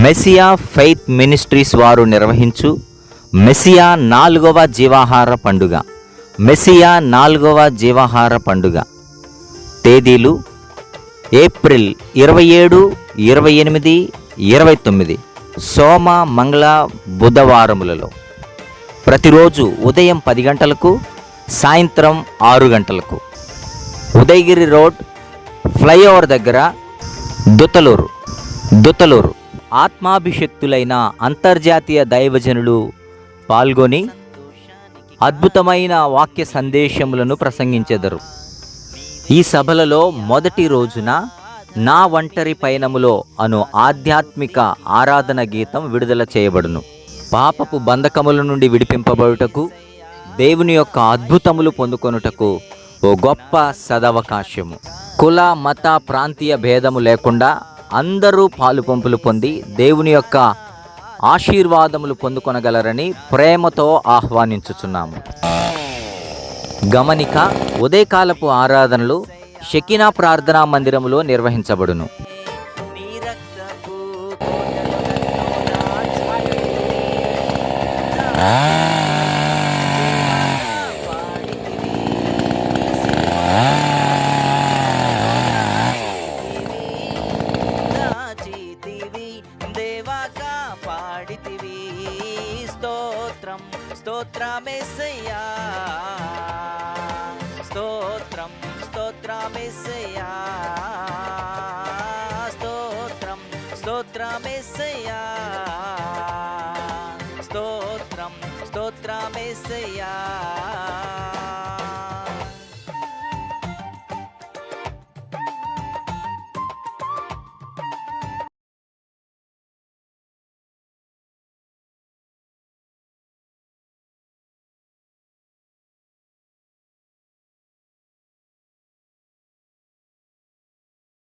Messiah faith ministries వారు నిర్వహించు Messiah 4వ జీవాహార పండుగ. మెస్సియా 4వ జీవాహార పండుగ తేదీలు ఏప్రిల్ 27, 28, 29 సోమ, మంగళ, బుధవారములలో ప్రతిరోజు ఉదయం 10 గంటలకు, సాయంత్రం 6 గంటలకు. ఉదయగిరి రోడ్, ఫ్లైఓవర్ దగ్గర, దుత్తలూరు. ఆత్మాభిషక్తులైన అంతర్జాతీయ దైవజనులు పాల్గొని అద్భుతమైన వాక్య సందేశములను ప్రసంగించెదరు. ఈ సభలలో మొదటి రోజున నా ఒంటరి పయనములో అను ఆధ్యాత్మిక ఆరాధన గీతం విడుదల చేయబడును. పాపపు బంధకముల నుండి విడిపింపబడుటకు, దేవుని యొక్క అద్భుతములు పొందుకొనుటకు ఓ గొప్ప సదవకాశము. కుల, మత, ప్రాంతీయ భేదము లేకుండా అందరూ పాలు పంపులు పొంది దేవుని యొక్క ఆశీర్వాదములు పొందుకొనగలరని ప్రేమతో ఆహ్వానించుచున్నాము. గమనిక: ఉదయకాలపు ఆరాధనలు షెకినా ప్రార్థనా మందిరములో నిర్వహించబడును. స్తోత్రమేసయ్యా, స్తోత్రమేసయ్యా, స్తోత్రమేసయ్యా.